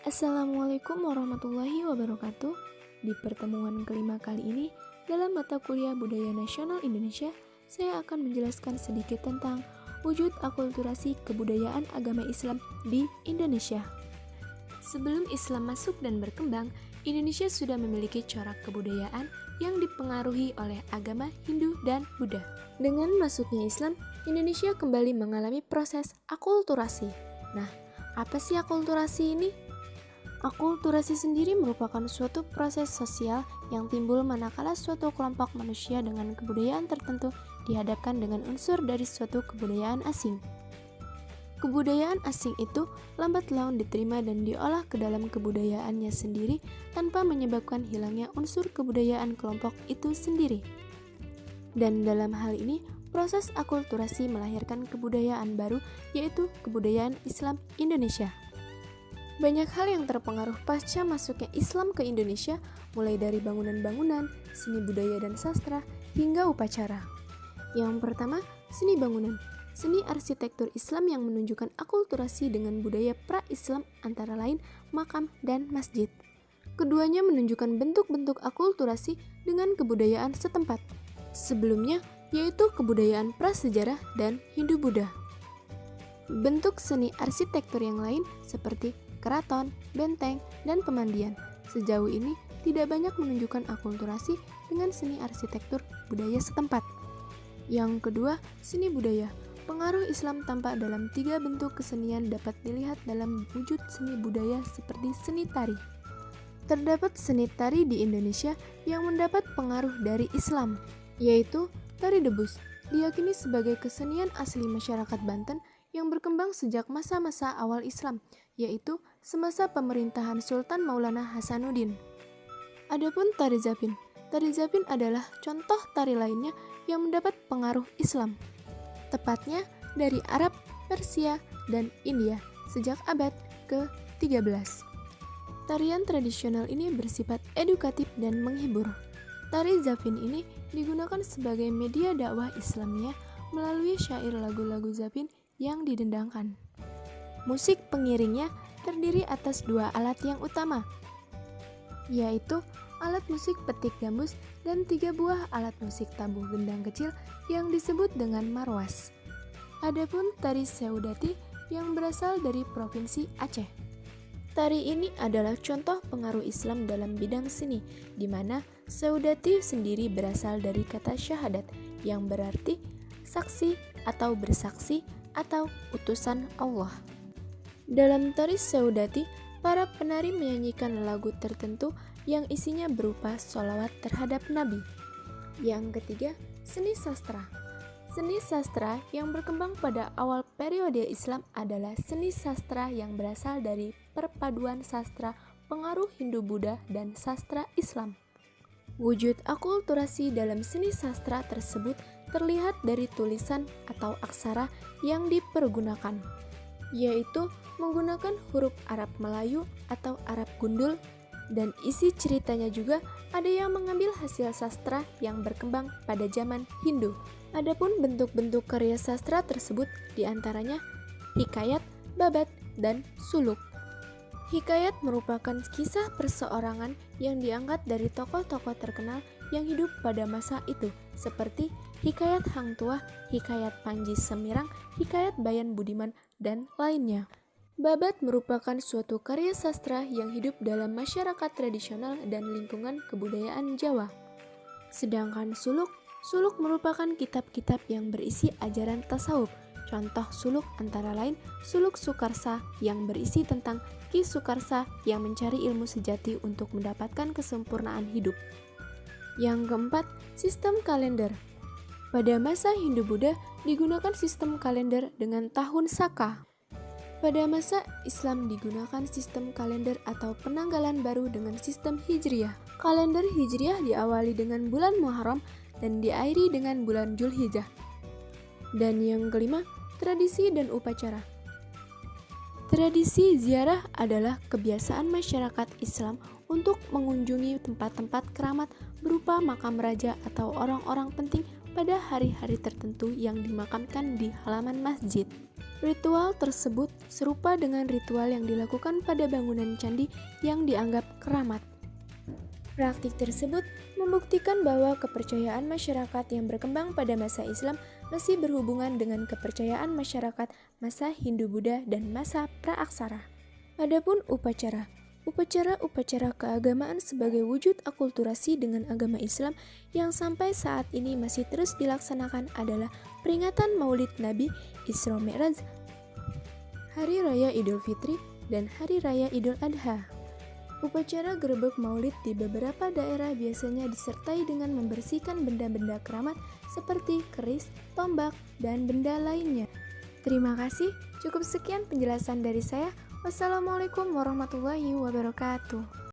Assalamualaikum warahmatullahi wabarakatuh. Di pertemuan kelima kali ini, dalam mata kuliah Budaya Nasional Indonesia, saya akan menjelaskan sedikit tentang wujud akulturasi kebudayaan agama Islam di Indonesia. Sebelum Islam masuk dan berkembang, Indonesia sudah memiliki corak kebudayaan yang dipengaruhi oleh agama Hindu dan Buddha. Dengan masuknya Islam, Indonesia kembali mengalami proses akulturasi. Nah, apa sih akulturasi ini? Akulturasi sendiri merupakan suatu proses sosial yang timbul manakala suatu kelompok manusia dengan kebudayaan tertentu dihadapkan dengan unsur dari suatu kebudayaan asing. Kebudayaan asing itu lambat laun diterima dan diolah ke dalam kebudayaannya sendiri tanpa menyebabkan hilangnya unsur kebudayaan kelompok itu sendiri. Dan dalam hal ini, proses akulturasi melahirkan kebudayaan baru, yaitu kebudayaan Islam Indonesia. Banyak hal yang terpengaruh pasca masuknya Islam ke Indonesia, mulai dari bangunan-bangunan, seni budaya dan sastra, hingga upacara. Yang pertama, seni bangunan. Seni arsitektur Islam yang menunjukkan akulturasi dengan budaya pra-Islam antara lain makam dan masjid. Keduanya menunjukkan bentuk-bentuk akulturasi dengan kebudayaan setempat. Sebelumnya, yaitu kebudayaan prasejarah dan Hindu-Buddha. Bentuk seni arsitektur yang lain seperti keraton, benteng, dan pemandian sejauh ini tidak banyak menunjukkan akulturasi dengan seni arsitektur budaya setempat. Yang kedua, seni budaya. Pengaruh Islam tampak dalam 3 bentuk kesenian dapat dilihat dalam wujud seni budaya seperti seni tari. Terdapat seni tari di Indonesia yang mendapat pengaruh dari Islam, yaitu tari debus, diyakini sebagai kesenian asli masyarakat Banten yang berkembang sejak masa-masa awal Islam, yaitu semasa pemerintahan Sultan Maulana Hasanuddin. Adapun tari zapin. Tari zapin adalah contoh tari lainnya yang mendapat pengaruh Islam, tepatnya dari Arab, Persia, dan India sejak abad ke-13. Tarian tradisional ini bersifat edukatif dan menghibur. Tari zapin ini digunakan sebagai media dakwah Islamiyah melalui syair lagu-lagu zapin yang didendangkan. Musik pengiringnya terdiri atas 2 alat yang utama, yaitu alat musik petik gambus dan 3 buah alat musik tabuh gendang kecil yang disebut dengan marwas. Adapun tari Seudati yang berasal dari Provinsi Aceh. Tari ini adalah contoh pengaruh Islam dalam bidang seni, di mana Seudati sendiri berasal dari kata syahadat yang berarti saksi atau bersaksi atau utusan Allah. Dalam tari Seudati, para penari menyanyikan lagu tertentu yang isinya berupa sholawat terhadap Nabi. Yang ketiga, seni sastra. Seni sastra yang berkembang pada awal periode Islam adalah seni sastra yang berasal dari perpaduan sastra pengaruh Hindu-Buddha dan sastra Islam. Wujud akulturasi dalam seni sastra tersebut terlihat dari tulisan atau aksara yang dipergunakan, yaitu menggunakan huruf Arab Melayu atau Arab Gundul, dan isi ceritanya juga ada yang mengambil hasil sastra yang berkembang pada zaman Hindu. Adapun bentuk-bentuk karya sastra tersebut diantaranya hikayat, babat, dan suluk. Hikayat merupakan kisah perseorangan yang diangkat dari tokoh-tokoh terkenal yang hidup pada masa itu, seperti Hikayat Hang Tuah, Hikayat Panji Semirang, Hikayat Bayan Budiman, dan lainnya. Babat merupakan suatu karya sastra yang hidup dalam masyarakat tradisional dan lingkungan kebudayaan Jawa. Sedangkan suluk merupakan kitab-kitab yang berisi ajaran tasawuf. Contoh suluk antara lain Suluk Sukarsa yang berisi tentang Ki Sukarsa yang mencari ilmu sejati untuk mendapatkan kesempurnaan hidup. Yang keempat, sistem kalender. Pada masa Hindu-Buddha digunakan sistem kalender dengan tahun Saka. Pada masa Islam digunakan sistem kalender atau penanggalan baru dengan sistem Hijriyah. Kalender Hijriyah diawali dengan bulan Muharram dan diakhiri dengan bulan Zulhijjah. Dan yang kelima, tradisi dan upacara. Tradisi ziarah adalah kebiasaan masyarakat Islam untuk mengunjungi tempat-tempat keramat berupa makam raja atau orang-orang penting pada hari-hari tertentu yang dimakamkan di halaman masjid. Ritual tersebut serupa dengan ritual yang dilakukan pada bangunan candi yang dianggap keramat. Praktik tersebut membuktikan bahwa kepercayaan masyarakat yang berkembang pada masa Islam masih berhubungan dengan kepercayaan masyarakat masa Hindu-Buddha dan masa Praaksara. Adapun upacara keagamaan sebagai wujud akulturasi dengan agama Islam yang sampai saat ini masih terus dilaksanakan adalah peringatan Maulid Nabi, Isra Mi'raj, Hari Raya Idul Fitri, dan Hari Raya Idul Adha. Upacara gerebek maulid di beberapa daerah biasanya disertai dengan membersihkan benda-benda keramat seperti keris, tombak, dan benda lainnya. Terima kasih, cukup sekian penjelasan dari saya. Wassalamualaikum warahmatullahi wabarakatuh.